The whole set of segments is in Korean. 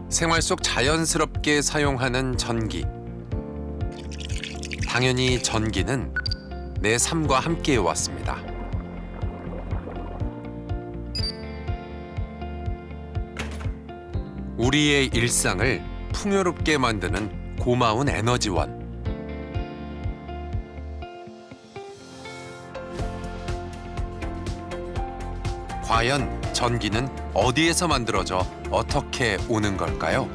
생활 속 자연스럽게 사용하는 전기. 당연히 전기는 내 삶과 함께해 왔습니다. 우리의 일상을 풍요롭게 만드는 고마운 에너지원. 과연 전기는 어디에서 만들어져 어떻게 오는 걸까요?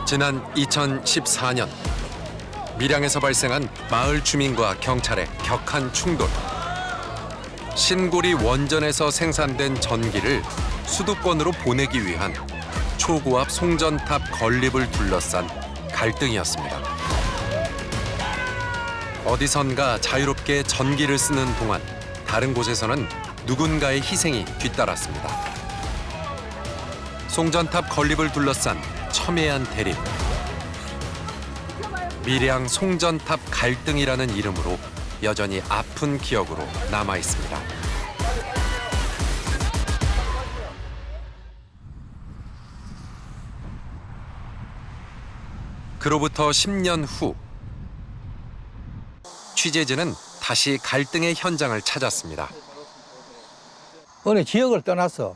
지난 2014년 밀양에서 발생한 마을 주민과 경찰의 격한 충돌. 신고리 원전에서 생산된 전기를 수도권으로 보내기 위한 초고압 송전탑 건립을 둘러싼 갈등이었습니다. 어디선가 자유롭게 전기를 쓰는 동안 다른 곳에서는 누군가의 희생이 뒤따랐습니다. 송전탑 건립을 둘러싼 첨예한 대립. 밀양 송전탑 갈등이라는 이름으로 여전히 아픈 기억으로 남아 있습니다. 그로부터 10년 후 취재진은 다시 갈등의 현장을 찾았습니다. 어느 지역을 떠나서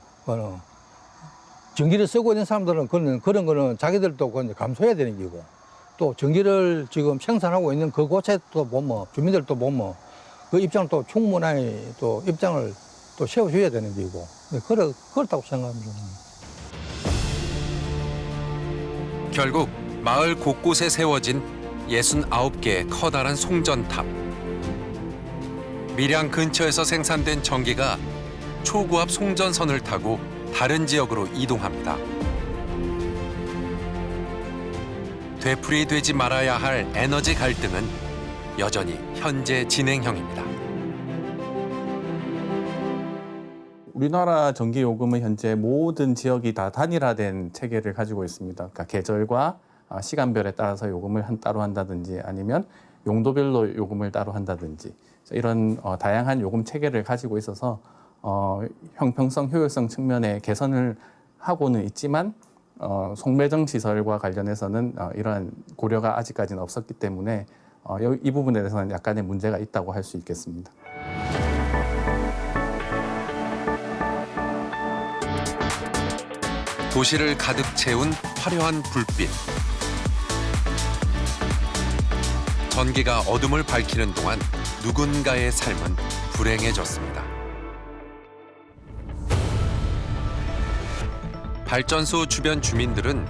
전기를 쓰고 있는 사람들은 그런 거는 자기들도 감수해야 되는 거고, 또 전기를 지금 생산하고 있는 그곳에도 보면 주민들도 보면 그 입장을 또 충분히 또 입장을 또 세워줘야 되는 거고, 그렇다고 생각합니다. 결국 마을 곳곳에 세워진 69개의 커다란 송전탑. 밀양 근처에서 생산된 전기가 초고압 송전선을 타고 다른 지역으로 이동합니다. 되풀이되지 말아야 할 에너지 갈등은 여전히 현재 진행형입니다. 우리나라 전기 요금은 현재 모든 지역이 다 단일화된 체계를 가지고 있습니다. 그러니까 계절과 시간별에 따라서 요금을 따로 한다든지 아니면 용도별로 요금을 따로 한다든지 이런 다양한 요금 체계를 가지고 있어서 형평성, 효율성 측면에 개선을 하고는 있지만 송매정 시설과 관련해서는 이러한 고려가 아직까지는 없었기 때문에 이 부분에 대해서는 약간의 문제가 있다고 할 수 있겠습니다. 도시를 가득 채운 화려한 불빛. 전기가 어둠을 밝히는 동안 누군가의 삶은 불행해졌습니다. 발전소 주변 주민들은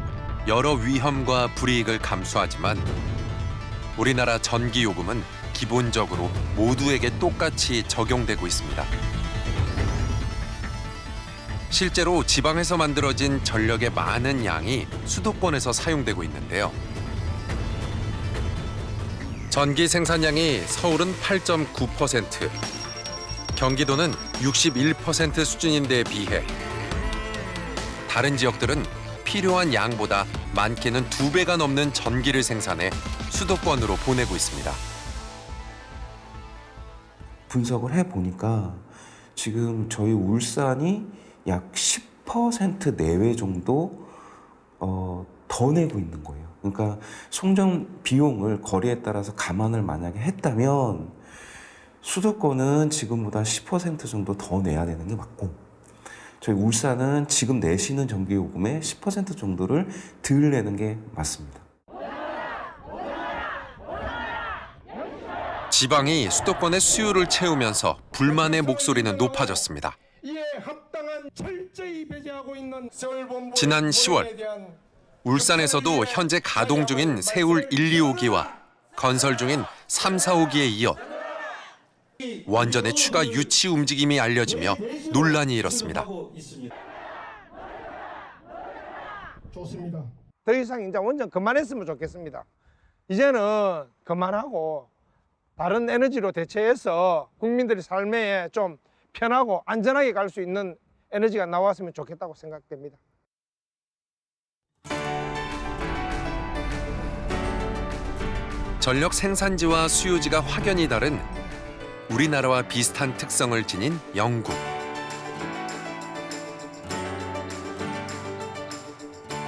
여러 위험과 불이익을 감수하지만 우리나라 전기 요금은 기본적으로 모두에게 똑같이 적용되고 있습니다. 실제로 지방에서 만들어진 전력의 많은 양이 수도권에서 사용되고 있는데요. 전기 생산량이 서울은 8.9%, 경기도는 61% 수준인 데 비해 다른 지역들은 필요한 양보다 많게는 2배가 넘는 전기를 생산해 수도권으로 보내고 있습니다. 분석을 해보니까 지금 저희 울산이 약 10% 내외 정도 더 내고 있는 거예요. 그러니까 송전 비용을 거리에 따라서 감안을 만약에 했다면 수도권은 지금보다 10% 정도 더 내야 되는 게 맞고, 저희 울산은 지금 내시는 전기요금의 10% 정도를 덜 내는 게 맞습니다. 지방이 수도권의 수요를 채우면서 불만의 목소리는 높아졌습니다. 지난 10월 울산에서도 현재 가동 중인 세울 1, 2호기와 건설 중인 3, 4호기에 이어 원전의 추가 유치 움직임이 알려지며 논란이 일었습니다. 더 이상 이제 원전 그만했으면 좋겠습니다. 이제는 그만하고 다른 에너지로 대체해서 국민들의 삶에 좀 편하고 안전하게 갈 수 있는 에너지가 나왔으면 좋겠다고 생각됩니다. 전력 생산지와 수요지가 확연히 다른 우리나라와 비슷한 특성을 지닌 영국.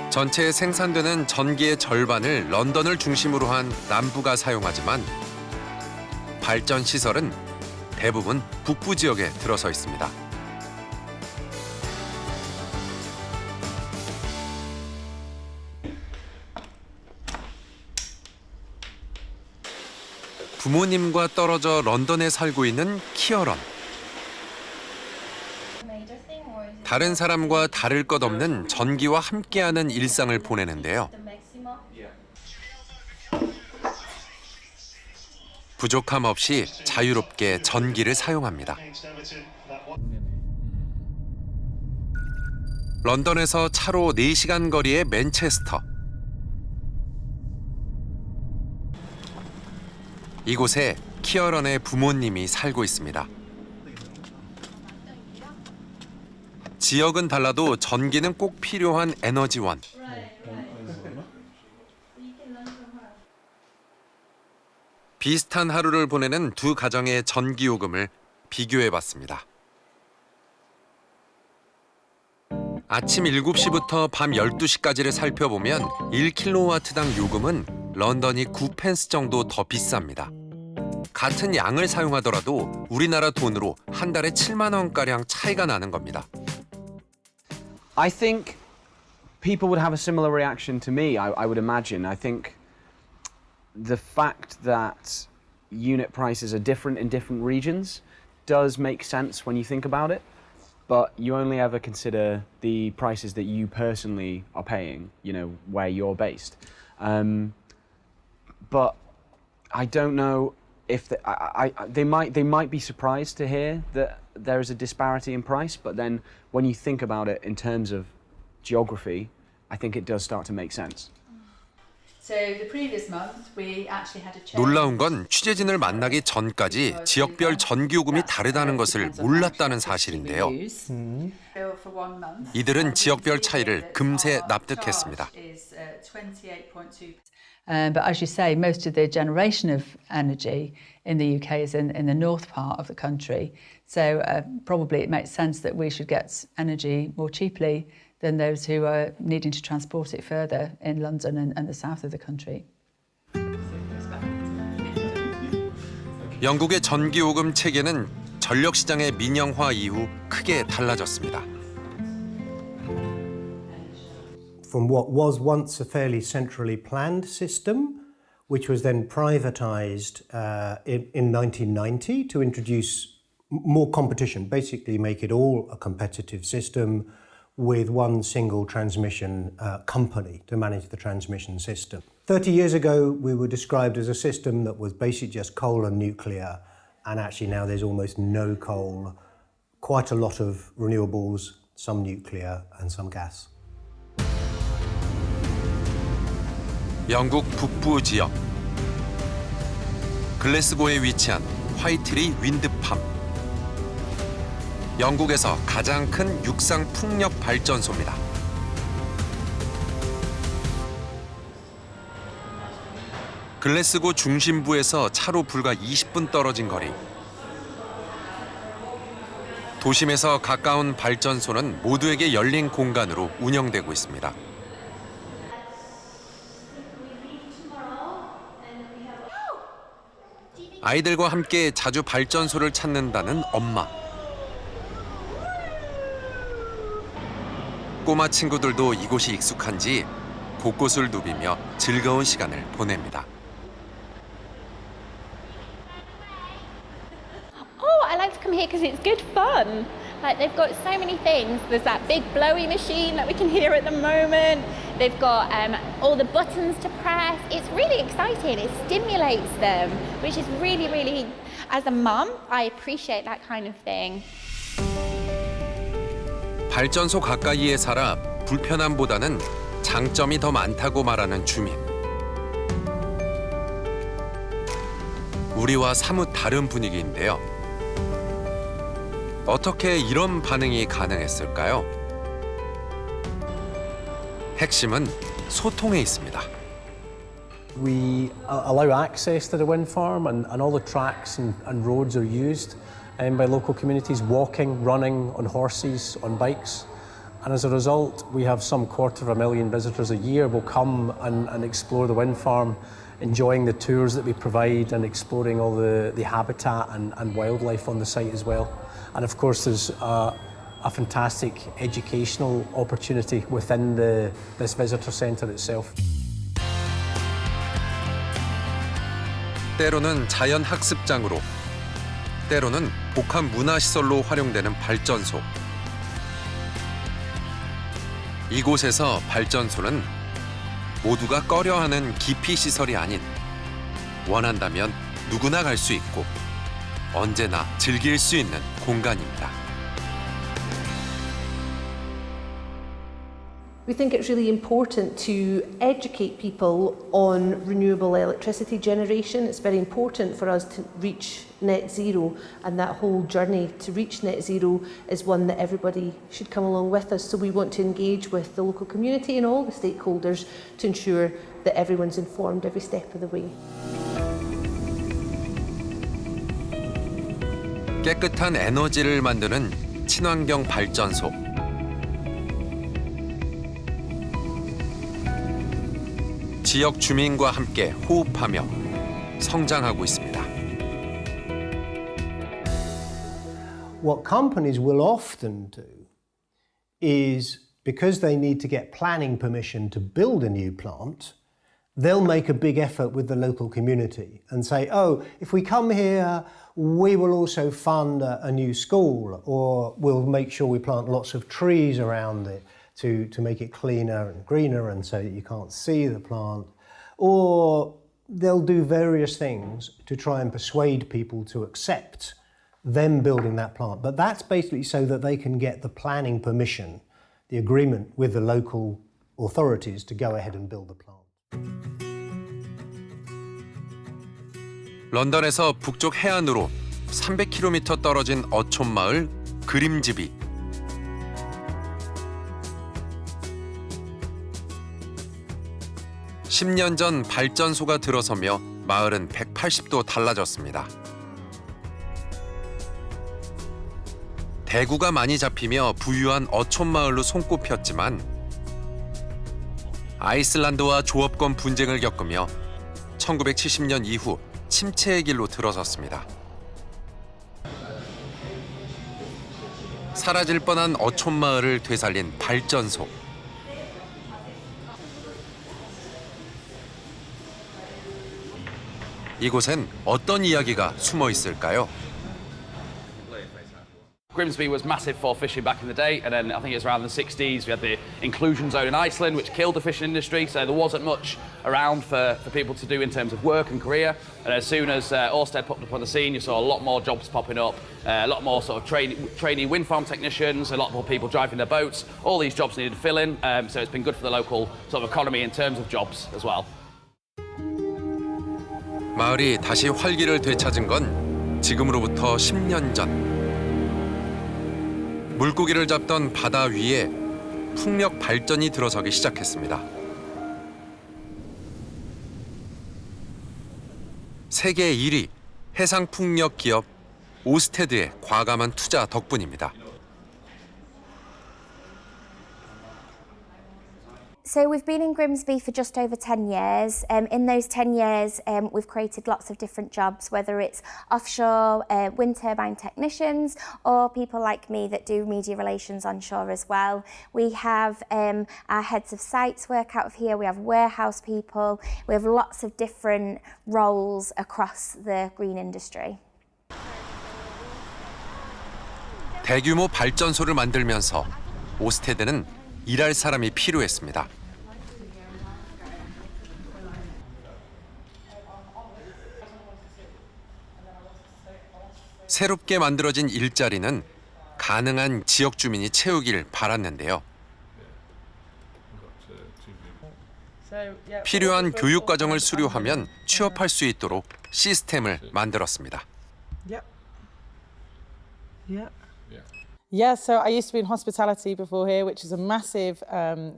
전체 생산되는 전기의 절반을 런던을 중심으로 한 남부가 사용하지만 발전 시설은 대부분 북부 지역에 들어서 있습니다. 부모님과 떨어져 런던에 살고 있는 키어런. 다른 사람과 다를 것 없는 전기와 함께하는 일상을 보내는데요. 부족함 없이 자유롭게 전기를 사용합니다. 런던에서 차로 4시간 거리의 맨체스터. 이곳에 키어런의 부모님이 살고 있습니다. 지역은 달라도 전기는 꼭 필요한 에너지원. 비슷한 하루를 보내는 두 가정의 전기 요금을 비교해봤습니다. 아침 7시부터 밤 12시까지를 살펴보면 1kW당 요금은 런던이 9펜스 정도 더 비쌉니다. 같은 양을 사용하더라도 우리나라 돈으로 한 달에 7만 원가량 차이가 나는 겁니다. I think people would have a similar reaction to me, I would imagine. I think the fact that unit prices are different in different regions does make sense when you think about it, but you only ever consider the prices that you personally are paying, you know, where you're based. But I don't know if they might be surprised to hear that there is a disparity in price, but then when you think about it in terms of geography, I think it does start to make sense. So the previous month we actually had a change. 놀라운 건 취재진을 만나기 전까지 지역별 전기요금이 다르다는 것을 몰랐다는 사실인데요. 이들은 지역별 차이를 금세 납득했습니다. But as you say, most of the generation of energy in the UK is in the north part of the country. So probably it makes sense that we should get energy more cheaply than those who are needing to transport it further in London and the south of the country. 영국의 전기요금 체계는 전력시장의 민영화 이후 크게 달라졌습니다. From what was once a fairly centrally planned system, which was then privatized in 1990 to introduce more competition, basically make it all a competitive system with one single transmission company to manage the transmission system. 30 years ago, we were described as a system that was basically just coal and nuclear, and actually now there's almost no coal, quite a lot of renewables, some nuclear and some gas. 영국 북부 지역 글래스고에 위치한 화이트리 윈드팜. 영국에서 가장 큰 육상 풍력 발전소입니다. 글래스고 중심부에서 차로 불과 20분 떨어진 거리. 도심에서 가까운 발전소는 모두에게 열린 공간으로 운영되고 있습니다. 아이들과 함께 자주 발전소를 찾는다는 엄마. 꼬마 친구들도 이곳이 익숙한지 곳곳을 누비며 즐거운 시간을 보냅니다. Oh, I like to come here because it's good fun. Like they've got so many things. There's that big blowy machine that we can hear at the moment. They've got all the buttons to press. It's really exciting. It stimulates them, which is really, really, as a mum, I appreciate that kind of thing. 발전소 가까이에 살아 불편함보다는 장점이 더 많다고 말하는 주민. 우리와 사뭇 다른 분위기인데요. 어떻게 이런 반응이 가능했을까요? 핵심은 소통에 있습니다. We allow access to the wind farm, and all the tracks and roads are used by local communities, walking, running, on horses, on bikes. And as a result, we have some 250,000 visitors a year will come and explore the wind farm, enjoying the tours that we provide and exploring all the habitat and wildlife on the site as well. And of course, there's a fantastic educational opportunity within this visitor centre itself. 때로는 자연 학습장으로, 때로는 복합 문화시설로 활용되는 발전소. 이곳에서 발전소는 모두가 꺼려하는 기피 시설이 아닌 원한다면 누구나 갈 수 있고 언제나 즐길 수 있는 공간입니다. We think it's really important to educate people on renewable electricity generation. It's very important for us to reach net zero, and that whole journey to reach net zero is one that everybody should come along with us. So we want to engage with the local community and all the stakeholders to ensure that everyone's informed every step of the way. 깨끗한 에너지를 만드는 친환경 발전소. 지역 주민과 함께 호흡하며 성장하고 있습니다. What companies will often do is, because they need to get planning permission to build a new plant, they'll make a big effort with the local community and say, oh, if we come here, we will also fund a new school, or we'll make sure we plant lots of trees around it to make it cleaner and greener and so that you can't see the plant. Or they'll do various things to try and persuade people to accept them building that plant. But that's basically so that they can get the planning permission, the agreement with the local authorities to go ahead and build the plant. 런던에서 북쪽 해안으로 300km 떨어진 어촌 마을 그림즈비. 10년 전 발전소가 들어서며 마을은 180도 달라졌습니다. 대구가 많이 잡히며 부유한 어촌 마을로 손꼽혔지만 아이슬란드와 조업권 분쟁을 겪으며 1970년 이후 침체의 길로 들어섰습니다. 사라질 뻔한 어촌 마을을 되살린 발전소. 이곳엔 어떤 이야기가 숨어 있을까요? Grimsby was massive for fishing back in the day, and then I think it's around the 60s we had the inclusion zone in Iceland, which killed the fishing industry, so there wasn't much around for people to do in terms of work and career. And as soon as Ørsted popped up on the scene, you saw a lot more jobs popping up, a lot more sort of trainee wind farm technicians, a lot more people driving their boats. All these jobs needed filling, so it's been good for the local sort of economy in terms of jobs as well. 마을이 다시 활기를 되찾은 건 지금으로부터 10년 전. 물고기를 잡던 바다 위에 풍력 발전이 들어서기 시작했습니다. 세계 1위 해상 풍력 기업 오스테드의 과감한 투자 덕분입니다. So we've been in Grimsby for just over 10 years. In those 10 years, we've created lots of different jobs, whether it's offshore wind turbine technicians or people like me that do media relations onshore as well. We have our heads of sites work out of here. We have warehouse people. We have lots of different roles across the green industry. 대규모 발전소를 만들면서 오스테드는 일할 사람이 필요했습니다. 새롭게 만들어진 일자리는 가능한 지역 주민이 채우길 바랐는데요. 필요한 교육 과정을 수료하면 취업할 수 있도록 시스템을 만들었습니다. Yeah, so I used to be in hospitality before here, which is a massive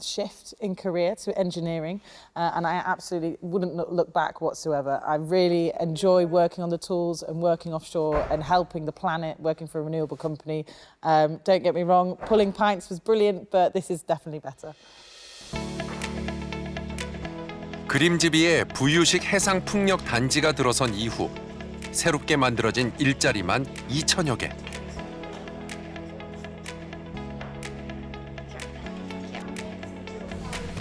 shift in career to engineering, and I absolutely wouldn't look back whatsoever. I really enjoy working on the tools and working offshore and helping the planet, working for a renewable company. Don't get me wrong, pulling pints was brilliant, but this is definitely better. 그림지비에 부유식 해상 풍력 단지가 들어선 이후 새롭게 만들어진 일자리만 2천여 개.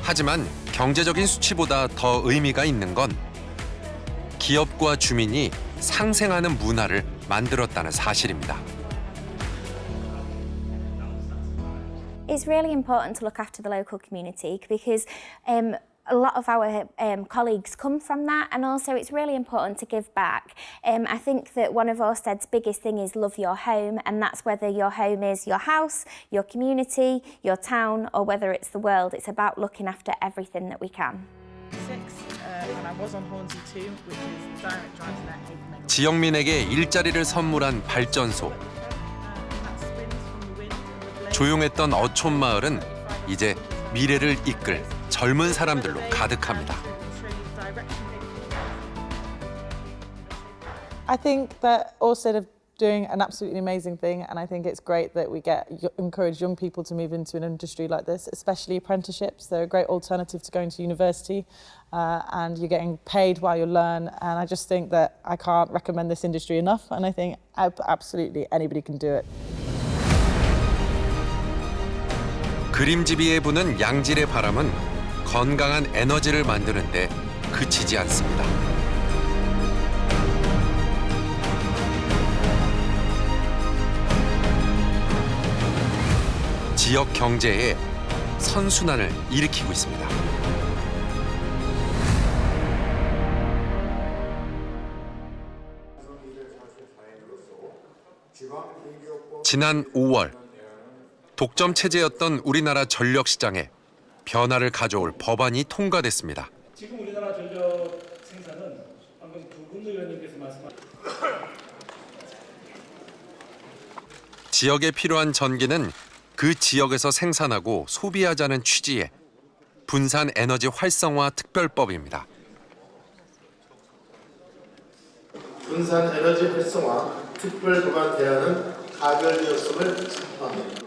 하지만 경제적인 수치보다 더 의미가 있는 건 기업과 주민이 상생하는 문화를 만들었다는 사실입니다. It's really important to look after the local community because a lot of our colleagues come from that, and also it's really important to give back. I think that one of Ørsted's biggest thing is love your home, and that's whether your home is your house, your community, your town, or whether it's the world. It's about looking after everything that we can. And I was on Hornsey 2, which is direct drive to that 8 megawatt. 지역민에게 일자리를 선물한 발전소. 조용했던 어촌 마을은 이제 미래를 이끌 젊은 사람들로 가득합니다. I think that Ørsted are doing an absolutely amazing thing, and I think it's great that we encourage young people to move into an industry like this, especially apprenticeships. They're a great alternative to going to university, and you're getting paid while you learn. And I just think that I can't recommend this industry enough, and I think absolutely anybody can do it. 그림지비에 부는 양질의 바람은 건강한 에너지를 만드는 데 그치지 않습니다. 지역 경제에 선순환을 일으키고 있습니다. 지난 5월 독점 체제였던 우리나라 전력 시장에 변화를 가져올 법안이 통과됐습니다. 지금 우리나라 전력 생산은 방금 두 의원님께서 말씀하신 지역에 필요한 전기는 그 지역에서 생산하고 소비하자는 취지의 분산 에너지 활성화 특별법입니다. 분산 에너지 활성화 특별 법안 대안은 가결되었음을 선포합니다.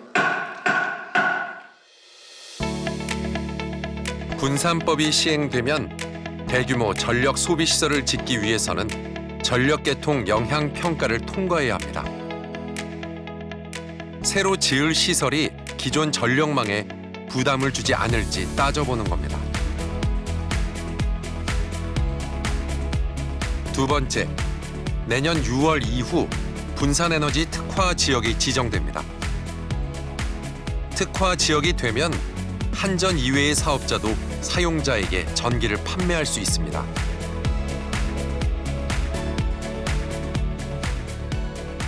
분산법이 시행되면 대규모 전력 소비 시설을 짓기 위해서는 전력계통 영향 평가를 통과해야 합니다. 새로 지을 시설이 기존 전력망에 부담을 주지 않을지 따져보는 겁니다. 두 번째, 내년 6월 이후 분산에너지 특화 지역이 지정됩니다. 특화 지역이 되면 한전 이외의 사업자도 사용자에게 전기를 판매할 수 있습니다.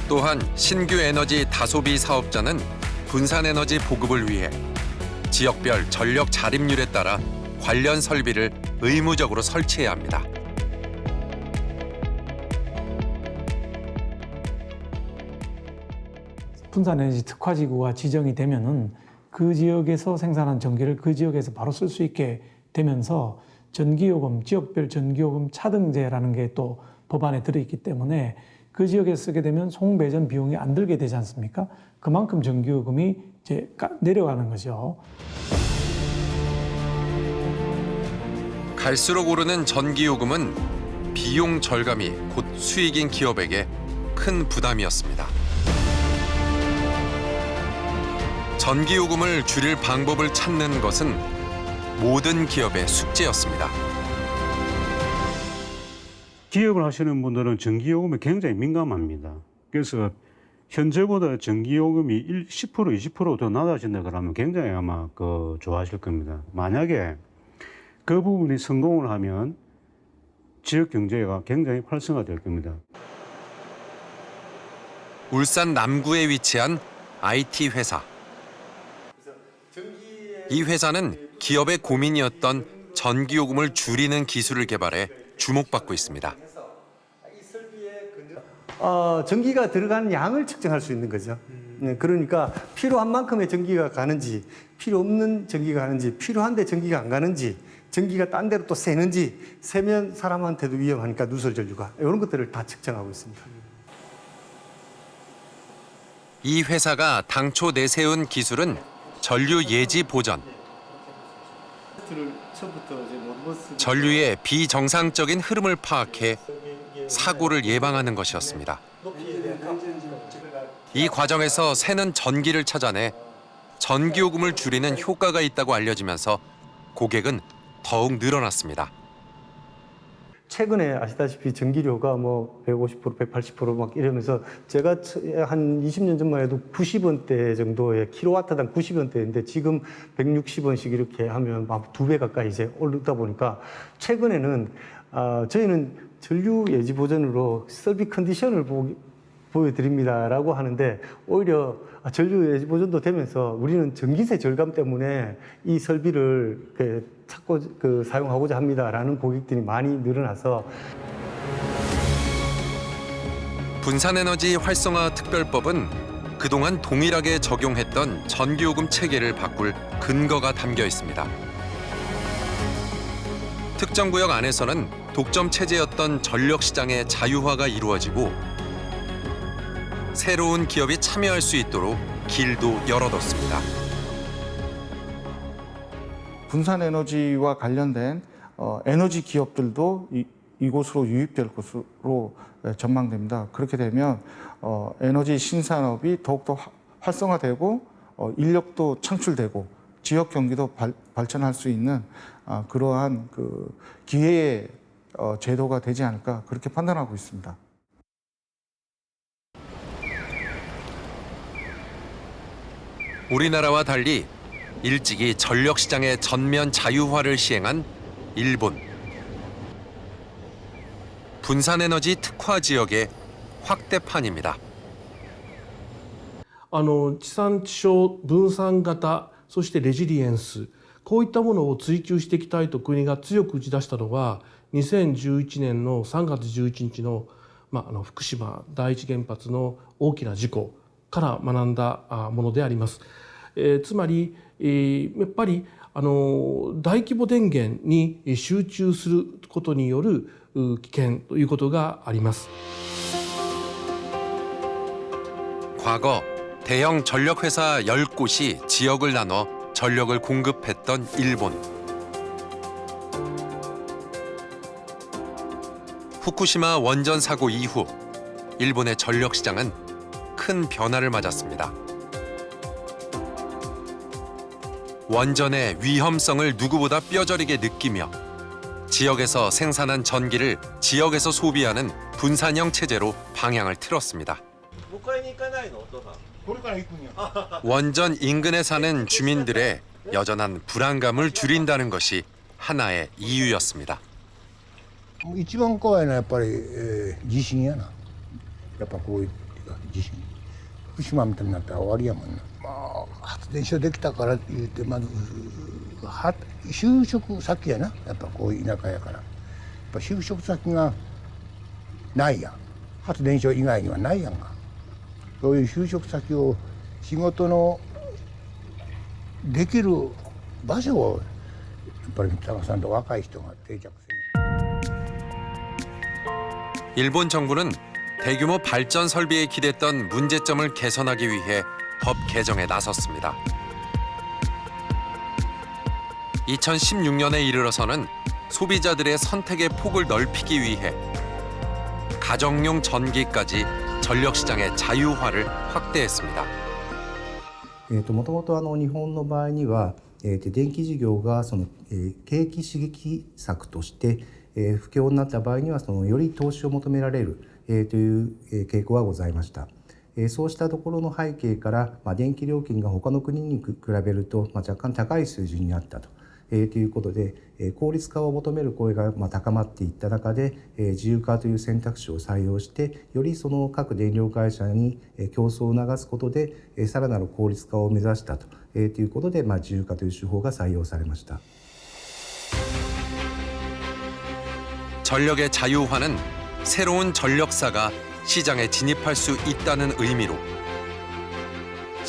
또한 신규 에너지 다소비 사업자는 분산 에너지 보급을 위해 지역별 전력 자립률에 따라 관련 설비를 의무적으로 설치해야 합니다. 분산에너지 특화지구가 지정이 되면은 그 지역에서 생산한 전기를 그 지역에서 바로 쓸 수 있게 되면서 전기요금, 지역별 전기요금 차등제라는 게 또 법안에 들어있기 때문에 그 지역에 쓰게 되면 송배전 비용이 안 들게 되지 않습니까? 그만큼 전기요금이 이제 내려가는 거죠. 갈수록 오르는 전기요금은 비용 절감이 곧 수익인 기업에게 큰 부담이었습니다. 전기요금을 줄일 방법을 찾는 것은 모든 기업의 숙제였습니다. 기업을 하시는 분들은 전기요금에 굉장히 민감합니다. 그래서 현재보다 전기요금이 10%, 20% 더 낮아진다 그러면 굉장히 아마 좋아하실 겁니다. 만약에 그 부분이 성공을 하면 지역 경제가 굉장히 활성화될 겁니다. 울산 남구에 위치한 IT 회사. 이 회사는 기업의 고민이었던 전기요금을 줄이는 기술을 개발해 주목받고 있습니다. 전기가 들어가는 양을 측정할 수 있는 거죠. 그러니까 필요한 만큼의 전기가 가는지, 필요 없는 전기가 가는지, 필요한데 전기가 안 가는지, 전기가 딴 데로 또 새는지, 새면 사람한테도 위험하니까 누설 전류가 이런 것들을 다 측정하고 있습니다. 이 회사가 당초 내세운 기술은 전류 예지 보전. 전류의 비정상적인 흐름을 파악해 사고를 예방하는 것이었습니다. 이 과정에서 새는 전기를 찾아내 전기요금을 줄이는 효과가 있다고 알려지면서 고객은 더욱 늘어났습니다. 최근에 아시다시피 전기료가 뭐 150%, 180% 막 이러면서 제가 한 20년 전만 해도 90원대 정도의 킬로와트당 90원대인데 지금 160원씩 이렇게 하면 막 2배 가까이 이제 오르다 보니까 최근에는 저희는 전류 예지 보전으로 서비 컨디션을 보여드립니다라고 하는데 오히려 전류 예지 보전도 되면서 우리는 전기세 절감 때문에 이 설비를 찾고 사용하고자 합니다라는 고객들이 많이 늘어나서 분산에너지 활성화 특별법은 그동안 동일하게 적용했던 전기요금 체계를 바꿀 근거가 담겨 있습니다. 특정 구역 안에서는 독점 체제였던 전력 시장의 자유화가 이루어지고 새로운 기업이 참여할 수 있도록 길도 열어뒀습니다. 분산에너지와 관련된 에너지 기업들도 이곳으로 유입될 것으로 전망됩니다. 그렇게 되면 에너지 신산업이 더욱더 활성화되고 인력도 창출되고 지역 경기도 발전할 수 있는 그러한 기회의 제도가 되지 않을까 그렇게 판단하고 있습니다. 우리나라와 달리 일찍이 전력 시장의 전면 자유화를 시행한 일본. 분산에너지 특화 지역의 확대판입니다. 地産地消分散型そしてレジリエンスこういったものを追求していきたいと国が強く打ち出したのが2011年の3月11日の、福島第一原発の大きな事故から学んだものであります。つまり、やっぱり大規模電源に集中することによる危険ということがあります。 과거 대형 전력회사 10곳이 지역을 나눠 전력을 공급했던 일본. 후쿠시마 원전 사고 이후 일본의 전력 시장은 큰 변화를 맞았습니다. 원전의 위험성을 누구보다 뼈저리게 느끼며 지역에서 생산한 전기를 지역에서 소비하는 분산형 체제로 방향을 틀었습니다. 원전 인근에 사는 주민들의 여전한 불안감을 줄인다는 것이 하나의 이유였습니다. 一番怖いのはやっぱり、地震やな。やっぱこういう地震。福島みたいになったら終わりやもんな。発電所できたからって言ってまず就職先やな。やっぱこういう田舎やから。やっぱ就職先がないやん。発電所以外にはないやんか。そういう就職先を仕事のできる場所をやっぱり探さんと若い人が定着する。 일본 정부는 대규모 발전 설비에 기댔던 문제점을 개선하기 위해 법 개정에 나섰습니다. 2016년에 이르러서는 소비자들의 선택의 폭을 넓히기 위해 가정용 전기까지 전력 시장의 자유화를 확대했습니다. もともと日本の場合には、電気事業が景気刺激策として、不況になった場合にはより投資を求められる、という傾向がございました。そうしたところの背景から、電気料金が他の国に比べると、若干高い水準にあったと。ということで効率化を求める声が高まっていった中で自由化という選択肢を採用してよりその各電力会社に競争を促すことでさらなる効率化を目指したということで自由化という手法が採用されました。 전력의 자유화는 새로운 전력사가 시장에 진입할 수 있다는 의미로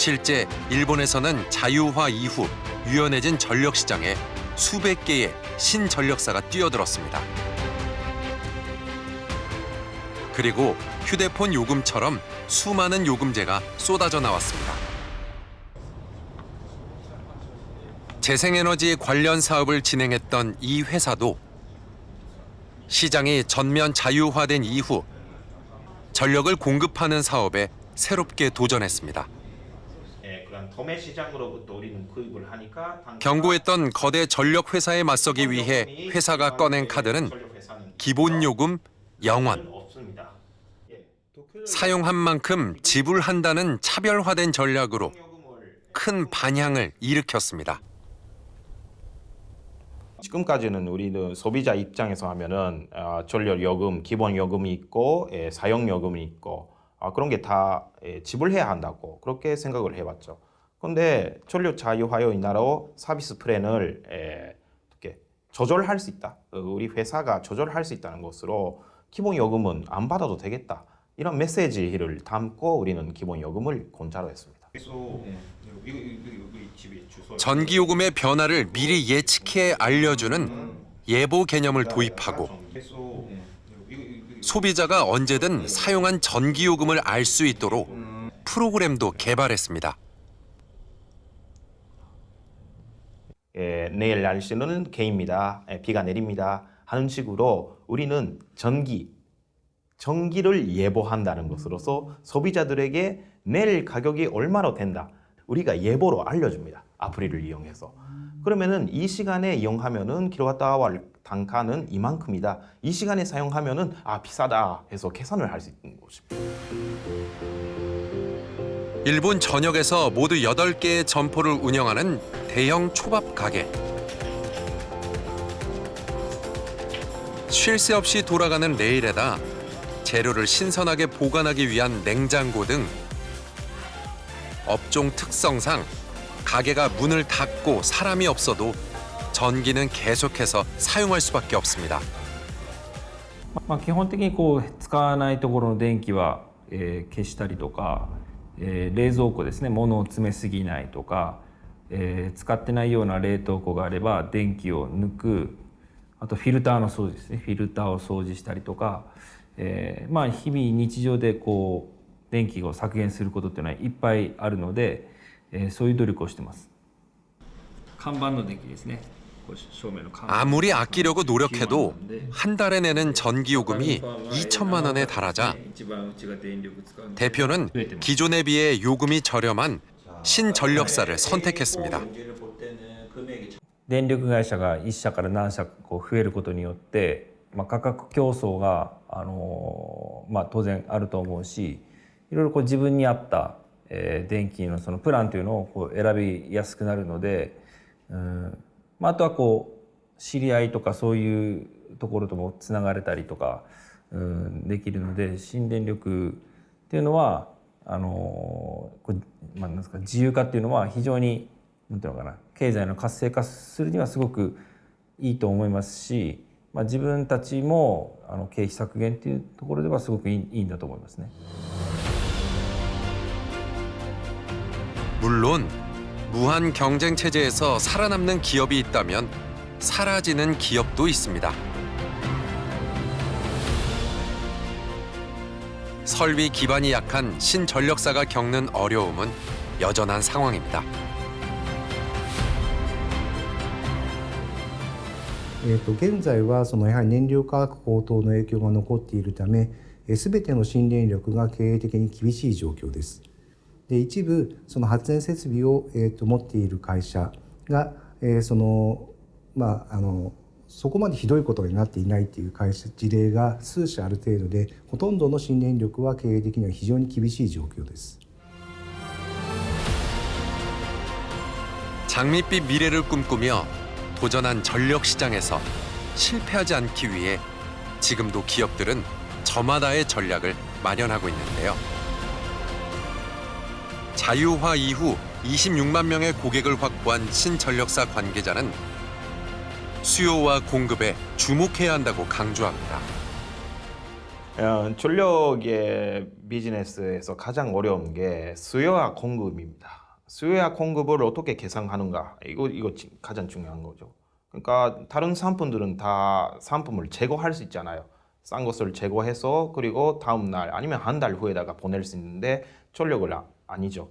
실제 일본에서는 자유화 이후 유연해진 전력 시장에 수백 개의 신전력사가 뛰어들었습니다. 그리고 휴대폰 요금처럼 수많은 요금제가 쏟아져 나왔습니다. 재생에너지 관련 사업을 진행했던 이 회사도 시장이 전면 자유화된 이후 전력을 공급하는 사업에 새롭게 도전했습니다. 그런 도매 시장으로부터 우리는 구입을 하니까 경고했던 거대 전력 회사에 맞서기 위해 회사가 꺼낸 카드는 기본 요금 0원. 사용한 만큼 지불한다는 차별화된 전략으로 큰 반향을 일으켰습니다. 지금까지는 우리는 소비자 입장에서 하면은 전력 요금, 기본 요금이 있고 사용 요금이 있고 그런 게 다 지불해야 한다고 그렇게 생각을 해봤죠. 그런데 전력 자유화의 나라로 서비스 플랜을 이렇게 조절할 수 있다. 우리 회사가 조절할 수 있다는 것으로 기본 요금은 안 받아도 되겠다. 이런 메시지를 담고 우리는 기본 요금을 공짜로 했습니다. 전기요금의 변화를 미리 예측해 알려주는 예보 개념을 도입하고 소비자가 언제든 사용한 전기요금을 알 수 있도록 프로그램도 개발했습니다. 내일 날씨는 개입니다. 비가 내립니다. 하는 식으로 우리는 전기를 예보한다는 것으로서 소비자들에게 내일 가격이 얼마로 된다. 우리가 예보로 알려줍니다. 아프릴을 이용해서. 그러면은 이 시간에 이용하면은 킬로와트아워 단가는 이만큼이다. 이 시간에 사용하면은 비싸다 해서 계산을 할 수 있는 것입니다. 일본 전역에서 모두 8개의 점포를 운영하는 대형 초밥 가게. 쉴 새 없이 돌아가는 레일에다 재료를 신선하게 보관하기 위한 냉장고 등 업종 특성상 가게가 문을 닫고 사람이 없어도 전기는 계속해서 사용할 수밖에 없습니다. 基本的に使わないところの電気は、消したりとか、冷蔵庫ですね、物を詰めすぎないとか、使ってないような冷凍庫があれば電気を抜く、あとフィルターの掃除ですね、フィルターを掃除したりとか、日々日常で電気を削減することっていうのはいっぱいあるので、そういう努力をしてます。看板の電気ですね。 아무리 아끼려고 노력해도 한 달에 내는 전기요금이 2천만 원에 달하자 대표는 기존에 비해 요금이 저렴한 신전력사를 선택했습니다. 電力会社が1社から何社増えることによって、価格競争が当然あると思うし、いろいろ自分に合った電気のそのプランというのを選びやすくなるので。あとは知り合いとかそういうところともつながれたりとかできるので、新電力っていうのはなんですか、自由化っていうのは非常になんていうのかな、経済の活性化するにはすごくいいと思いますし、自分たちも経費削減っていうところではすごくいいんだと思いますね。 물론 무한 경쟁 체제에서 살아남는 기업이 있다면 사라지는 기업도 있습니다. 설비 기반이 약한 신전력사가 겪는 어려움은 여전한 상황입니다. 現在はやはり燃料価格高騰の影響が残っているため、すべての新電力が経営的に厳しい状況です。 で一部発電設備を、持っている会社が、そこまでひどいことになっていないという事例が数社ある程度で、ほとんどの新電力は経営的には非常に厳しい状況です。 장밋빛 미래를 꿈꾸며 도전한 전력 시장에서 실패하지 않기 위해 지금도 기업들은 저마다의 전략을 마련하고 있는데요. 자유화 이후 26만 명의 고객을 확보한 신전력사 관계자는 수요와 공급에 주목해야 한다고 강조합니다. 전력의 비즈니스에서 가장 어려운 게 수요와 공급입니다. 수요와 공급을 어떻게 계산하는가 이거 가장 중요한 거죠. 그러니까 다른 상품들은 다 상품을 재고할 수 있잖아요. 싼 것을 재고해서 그리고 다음 날 아니면 한 달 후에다가 보낼 수 있는데 전력을 아니죠.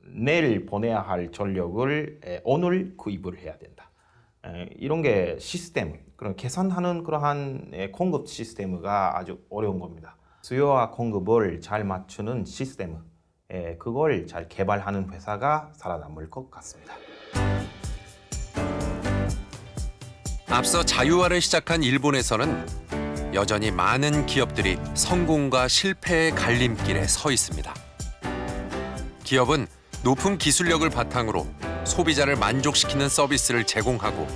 내일 보내야 할 전력을 오늘 구입을 해야 된다. 이런 게 시스템, 그런 계산하는 그러한 공급 시스템가 아주 어려운 겁니다. 수요와 공급을 잘 맞추는 시스템, 그걸 잘 개발하는 회사가 살아남을 것 같습니다. 앞서 자유화를 시작한 일본에서는 여전히 많은 기업들이 성공과 실패의 갈림길에 서 있습니다. 기업은 높은 기술력을 바탕으로 소비자를 만족시키는 서비스를 제공하고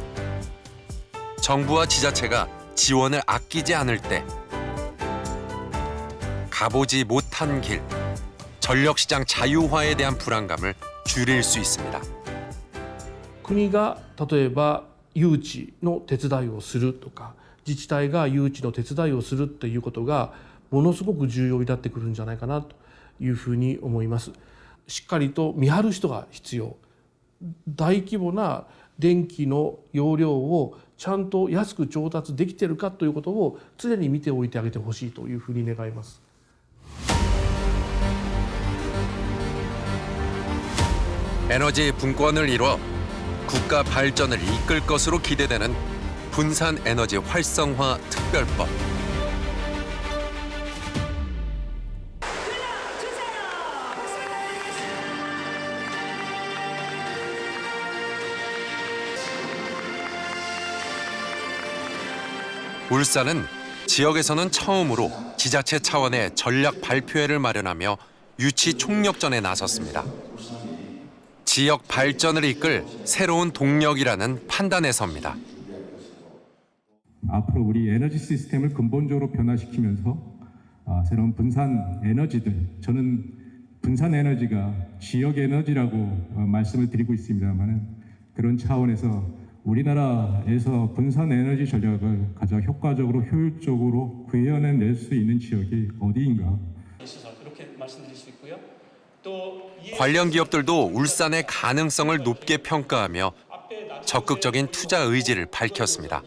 정부와 지자체가 지원을 아끼지 않을 때 가보지 못한 길, 전력시장 자유화에 대한 불안감을 줄일 수 있습니다. 国が例えば誘致の手伝いをするとか自治体が誘致の手伝いをするということがものすごく重要になってくるんじゃないかなというふうに思います。しっかりと見張る人が必要。大規模な電気の容量をちゃんと安く調達できているかということを常に見ておいてあげてほしいというふうに願います。 에너지 분권을 이뤄 국가 발전을 이끌 것으로 기대되는 분산 에너지 활성화 특별법. 울산은 지역에서는 처음으로 지자체 차원의 전략 발표회를 마련하며 유치 총력전에 나섰습니다. 지역 발전을 이끌 새로운 동력이라는 판단에 섭니다. 앞으로 우리 에너지 시스템을 근본적으로 변화시키면서 새로운 분산 에너지들, 저는 분산 에너지가 지역 에너지라고 말씀을 드리고 있습니다만 그런 차원에서 우리나라에서 분산 에너지 전략을 가장 효과적으로 효율적으로 구현해낼 수 있는 지역이 어디인가. 이렇게 말씀드릴 수 있고요. 관련 기업들도 울산의 가능성을 높게 평가하며 적극적인 투자 의지를 밝혔습니다.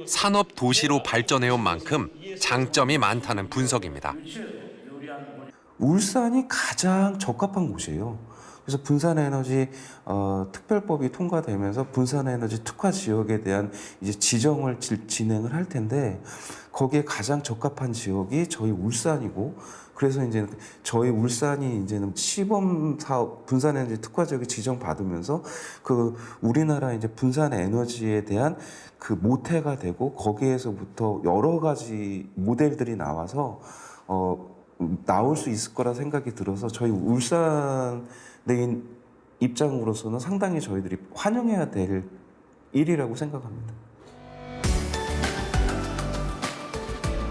산업 도시로 발전해온 만큼 장점이 많다는 분석입니다. 울산이 가장 적합한 곳이에요. 그래서 분산에너지 특별법이 통과되면서 분산에너지 특화 지역에 대한 이제 지정을 진행을 할 텐데 거기에 가장 적합한 지역이 저희 울산이고 그래서 이제 저희 울산이 이제는 시범 사업 분산에너지 특화 지역에 지정받으면서 그 우리나라 이제 분산에너지에 대한 그 모태가 되고 거기에서부터 여러 가지 모델들이 나와서 나올 수 있을 거라 생각이 들어서 저희 울산의 입장으로서는 상당히 저희들이 환영해야 될 일이라고 생각합니다.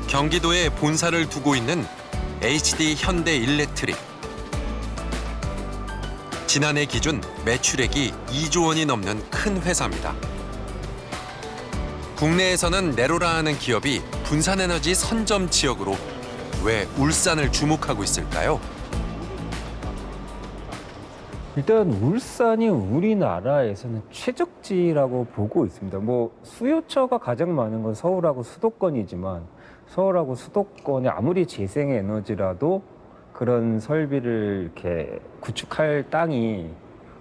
경기도에 본사를 두고 있는 HD 현대일렉트릭. 지난해 기준 매출액이 2조 원이 넘는 큰 회사입니다. 국내에서는 네로라 하는 기업이 분산에너지 선점 지역으로 왜 울산을 주목하고 있을까요? 일단 울산이 우리나라에서는 최적지라고 보고 있습니다. 뭐 수요처가 가장 많은 건 서울하고 수도권이지만 서울하고 수도권이 아무리 재생 에너지라도 그런 설비를 이렇게 구축할 땅이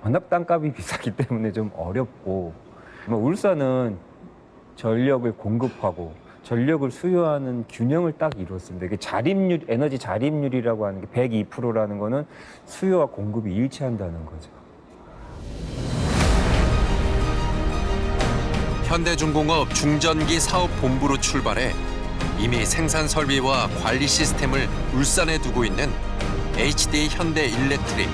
워낙 땅값이 비싸기 때문에 좀 어렵고 울산은 전력을 공급하고 전력을 수요하는 균형을 딱 이뤘습니다. 이게 자립률, 에너지 자립률이라고 하는 게 102%라는 거는 수요와 공급이 일치한다는 거죠. 현대중공업 중전기 사업본부로 출발해 이미 생산 설비와 관리 시스템을 울산에 두고 있는 HD 현대일렉트릭.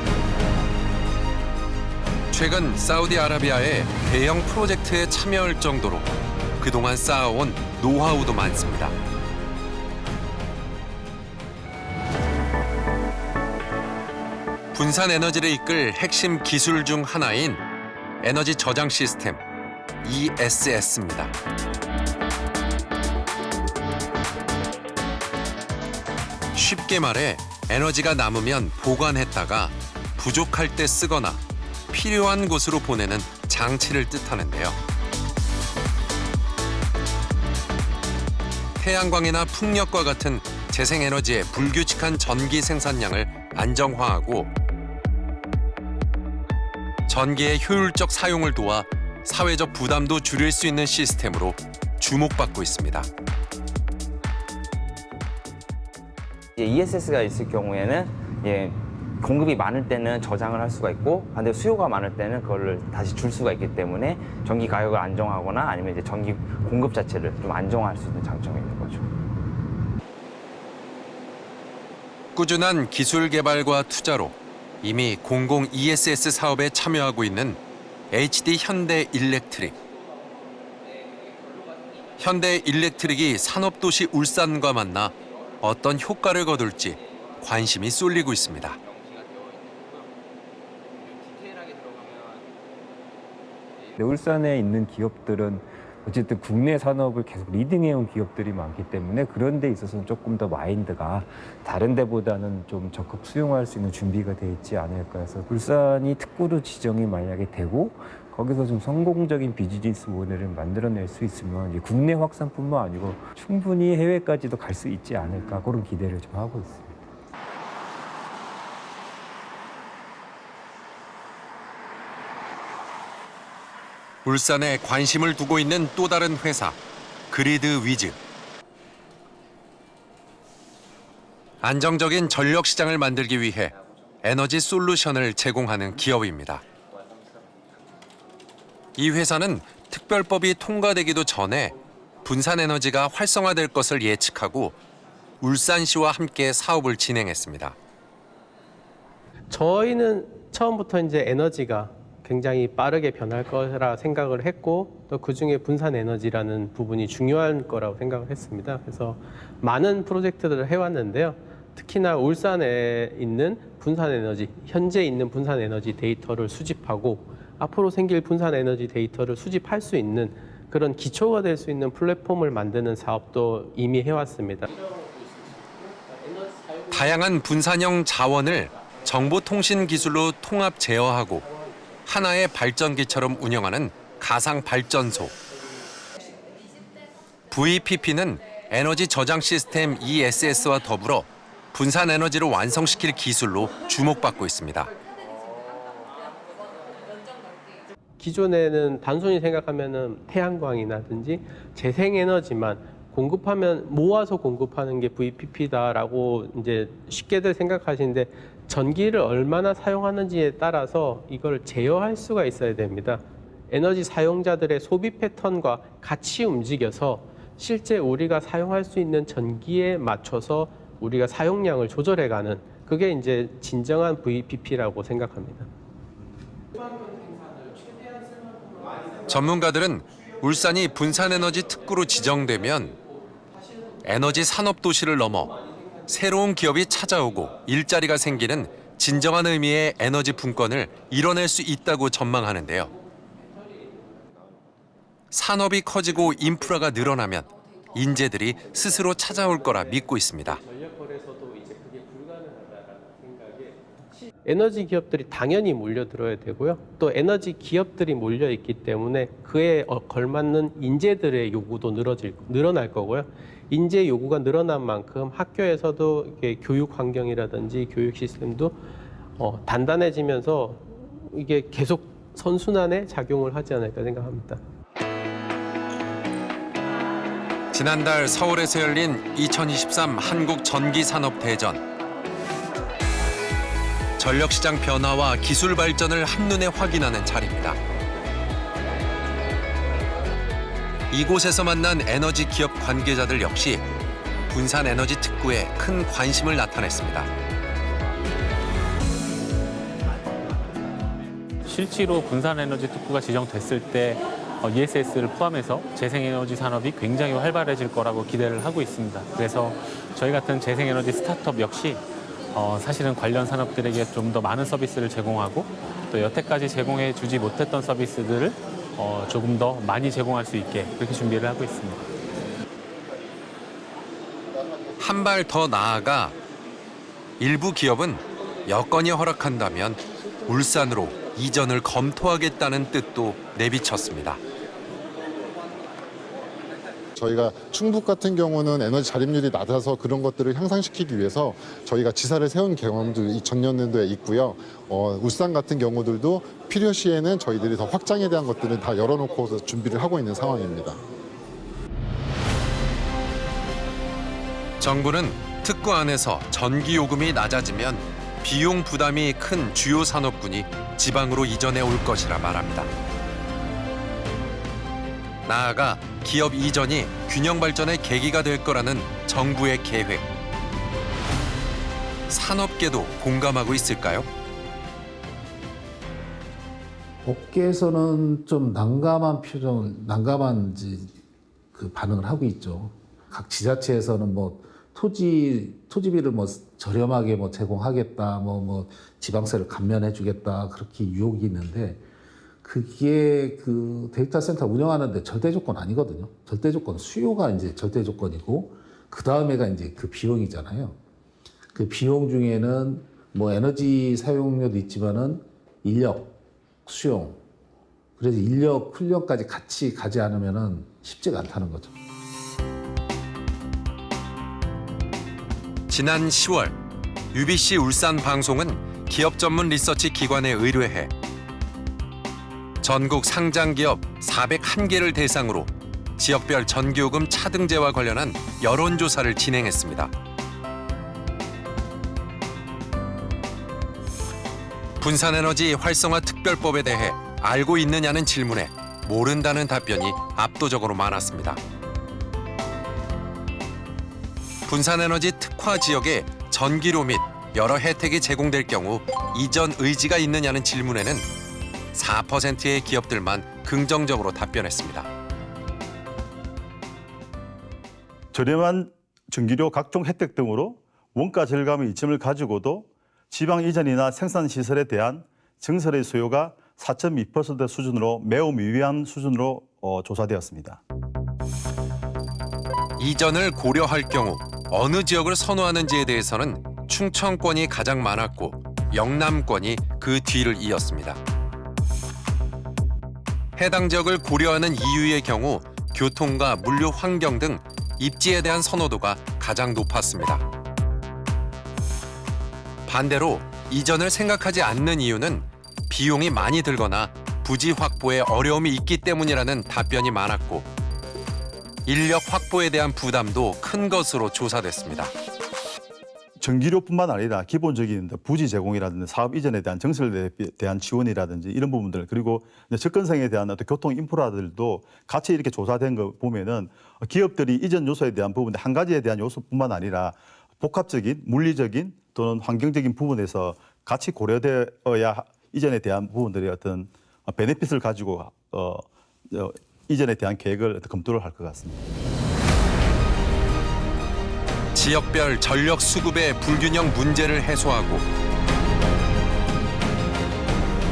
최근 사우디아라비아의 대형 프로젝트에 참여할 정도로 그동안 쌓아온 노하우도 많습니다. 분산 에너지를 이끌 핵심 기술 중 하나인 에너지 저장 시스템 ESS입니다. 쉽게 말해 에너지가 남으면 보관했다가 부족할 때 쓰거나 필요한 곳으로 보내는 장치를 뜻하는데요. 태양광이나 풍력과 같은 재생에너지의 불규칙한 전기 생산량을 안정화하고 전기의 효율적 사용을 도와 사회적 부담도 줄일 수 있는 시스템으로 주목받고 있습니다. ESS가 있을 경우에는 공급이 많을 때는 저장을 할 수가 있고 반대로 수요가 많을 때는 그걸 다시 줄 수가 있기 때문에 전기 가격을 안정하거나 아니면 이제 전기 공급 자체를 좀 안정화할 수 있는 장점이 있는 거죠. 꾸준한 기술 개발과 투자로 이미 공공 ESS 사업에 참여하고 있는 HD 현대 일렉트릭. 현대 일렉트릭이 산업도시 울산과 만나 어떤 효과를 거둘지 관심이 쏠리고 있습니다. 울산에 있는 기업들은 어쨌든 국내 산업을 계속 리딩해온 기업들이 많기 때문에 그런 데 있어서는 조금 더 마인드가 다른 데보다는 좀 적극 수용할 수 있는 준비가 돼 있지 않을까 해서 울산이 특구로 지정이 만약에 되고 거기서 좀 성공적인 비즈니스 모델을 만들어낼 수 있으면 이제 국내 확산뿐만 아니고 충분히 해외까지도 갈 수 있지 않을까 그런 기대를 좀 하고 있습니다. 울산에 관심을 두고 있는 또 다른 회사, 그리드 위즈. 안정적인 전력 시장을 만들기 위해 에너지 솔루션을 제공하는 기업입니다. 이 회사는 특별법이 통과되기도 전에 분산에너지가 활성화될 것을 예측하고 울산시와 함께 사업을 진행했습니다. 저희는 처음부터 이제 에너지가 굉장히 빠르게 변할 거라 생각을 했고 또 그중에 분산 에너지라는 부분이 중요한 거라고 생각을 했습니다. 그래서 많은 프로젝트들을 해왔는데요. 특히나 울산에 있는 분산 에너지, 현재 있는 분산 에너지 데이터를 수집하고 앞으로 생길 분산 에너지 데이터를 수집할 수 있는 그런 기초가 될 수 있는 플랫폼을 만드는 사업도 이미 해왔습니다. 다양한 분산형 자원을 정보통신 기술로 통합 제어하고 하나의 발전기처럼 운영하는 가상 발전소. VPP는 에너지 저장 시스템 ESS와 더불어 분산 에너지를 완성시킬 기술로 주목받고 있습니다. 기존에는 단순히 생각하면은 태양광이라든지 재생에너지만 공급하면 모아서 공급하는 게 VPP다라고 이제 쉽게들 생각하시는데 전기를 얼마나 사용하는지에 따라서 이걸 제어할 수가 있어야 됩니다. 에너지 사용자들의 소비 패턴과 같이 움직여서 실제 우리가 사용할 수 있는 전기에 맞춰서 우리가 사용량을 조절해가는 그게 이제 진정한 VPP라고 생각합니다. 전문가들은 울산이 분산에너지 특구로 지정되면 에너지 산업도시를 넘어 새로운 기업이 찾아오고 일자리가 생기는 진정한 의미의 에너지 분권을 이뤄낼 수 있다고 전망하는데요. 산업이 커지고 인프라가 늘어나면 인재들이 스스로 찾아올 거라 믿고 있습니다. 에너지 기업들이 당연히 몰려들어야 되고요. 또 에너지 기업들이 몰려있기 때문에 그에 걸맞는 인재들의 요구도 늘어날 거고요. 인재 요구가 늘어난 만큼 학교에서도 교육 환경이라든지 교육 시스템도 단단해지면서 이게 계속 선순환에 작용을 하지 않을까 생각합니다. 지난달 서울에서 열린 2023 한국전기산업대전. 전력시장 변화와 기술 발전을 한눈에 확인하는 자리입니다. 이곳에서 만난 에너지 기업 관계자들 역시 분산 에너지 특구에 큰 관심을 나타냈습니다. 실제로 분산 에너지 특구가 지정됐을 때 ESS를 포함해서 재생에너지 산업이 굉장히 활발해질 거라고 기대를 하고 있습니다. 그래서 저희 같은 재생에너지 스타트업 역시 사실은 관련 산업들에게 좀 더 많은 서비스를 제공하고 또 여태까지 제공해 주지 못했던 서비스들을 조금 더 많이 제공할 수 있게 그렇게 준비를 하고 있습니다. 한 발 더 나아가 일부 기업은 여건이 허락한다면 울산으로 이전을 검토하겠다는 뜻도 내비쳤습니다. 저희가 충북 같은 경우는 에너지 자립률이 낮아서 그런 것들을 향상시키기 위해서 저희가 지사를 세운 경험도 전년도에 있고요. 울산 같은 경우들도 필요시에는 저희들이 더 확장에 대한 것들은 다 열어놓고 준비를 하고 있는 상황입니다. 정부는 특구 안에서 전기 요금이 낮아지면 비용 부담이 큰 주요 산업군이 지방으로 이전해 올 것이라 말합니다. 나아가 기업 이전이 균형 발전의 계기가 될 거라는 정부의 계획. 산업계도 공감하고 있을까요? 업계에서는 좀 난감한 반응을 하고 있죠. 각 지자체에서는 토지비를 저렴하게 제공하겠다, 지방세를 감면해주겠다 그렇게 유혹이 있는데 그게 그 데이터 센터 운영하는데 절대 조건 아니거든요. 절대 조건 수요가 이제 절대 조건이고 그 다음에가 이제 그 비용이잖아요. 그 비용 중에는 에너지 사용료도 있지만은 인력, 수용, 그래서 인력 훈련까지 같이 가지 않으면은 쉽지가 않다는 거죠. 지난 10월 UBC 울산 방송은 기업 전문 리서치 기관에 의뢰해 전국 상장 기업 401개를 대상으로 지역별 전기요금 차등제와 관련한 여론조사를 진행했습니다. 분산에너지 활성화 특별법에 대해 알고 있느냐는 질문에 모른다는 답변이 압도적으로 많았습니다. 분산에너지 특화 지역에 전기료 및 여러 혜택이 제공될 경우 이전 의지가 있느냐는 질문에는 4%의 기업들만 긍정적으로 답변했습니다. 저렴한 전기료 각종 혜택 등으로 원가 절감의 이점을 가지고도 지방 이전이나 생산 시설에 대한 증설의 수요가 4.2% 수준으로 매우 미비한 수준으로 조사되었습니다. 이전을 고려할 경우 어느 지역을 선호하는지에 대해서는 충청권이 가장 많았고 영남권이 그 뒤를 이었습니다. 해당 지역을 고려하는 이유의 경우 교통과 물류 환경 등 입지에 대한 선호도가 가장 높았습니다. 반대로 이전을 생각하지 않는 이유는 비용이 많이 들거나 부지 확보에 어려움이 있기 때문이라는 답변이 많았고 인력 확보에 대한 부담도 큰 것으로 조사됐습니다. 전기료뿐만 아니라 기본적인 부지 제공이라든지 사업 이전에 대한 증설에 대한 지원이라든지 이런 부분들 그리고 접근성에 대한 어떤 교통 인프라들도 같이 이렇게 조사된 거 보면은 기업들이 이전 요소에 대한 부분 한 가지에 대한 요소뿐만 아니라 복합적인 물리적인 또는 환경적인 부분에서 같이 고려되어야 이전에 대한 부분들의 어떤 베네핏을 가지고 이전에 대한 계획을 검토를 할 것 같습니다. 지역별 전력 수급의 불균형 문제를 해소하고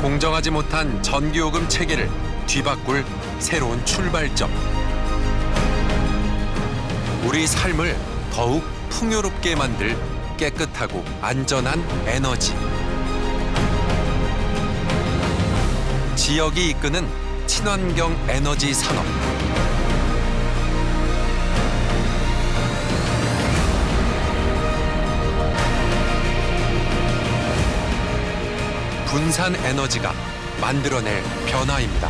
공정하지 못한 전기요금 체계를 뒤바꿀 새로운 출발점. 우리 삶을 더욱 풍요롭게 만들 깨끗하고 안전한 에너지. 지역이 이끄는 친환경 에너지 산업. 분산 에너지가 만들어낼 변화입니다.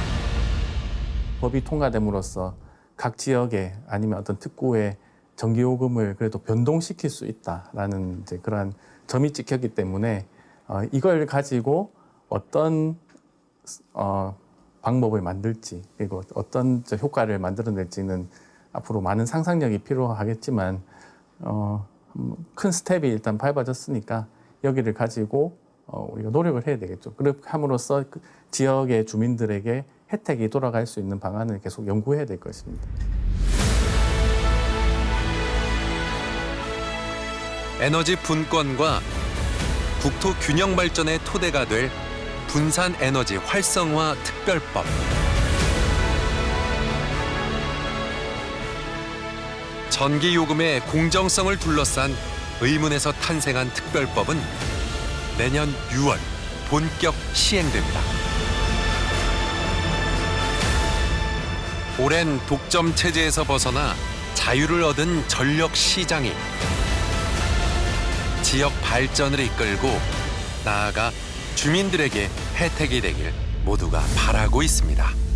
법이 통과됨으로써 각 지역에 아니면 어떤 특구에 전기요금을 그래도 변동시킬 수 있다라는 이제 그러한 점이 찍혔기 때문에 이걸 가지고 어떤 방법을 만들지 그리고 어떤 효과를 만들어낼지는 앞으로 많은 상상력이 필요하겠지만 큰 스텝이 일단 밟아졌으니까 여기를 가지고 우리가 노력을 해야 되겠죠. 그렇게 함으로써 그 지역의 주민들에게 혜택이 돌아갈 수 있는 방안을 계속 연구해야 될 것입니다. 에너지 분권과 국토 균형 발전의 토대가 될 분산 에너지 활성화 특별법. 전기 요금의 공정성을 둘러싼 의문에서 탄생한 특별법은 내년 6월 본격 시행됩니다. 오랜 독점 체제에서 벗어나 자유를 얻은 전력 시장이 지역 발전을 이끌고 나아가 주민들에게 혜택이 되길 모두가 바라고 있습니다.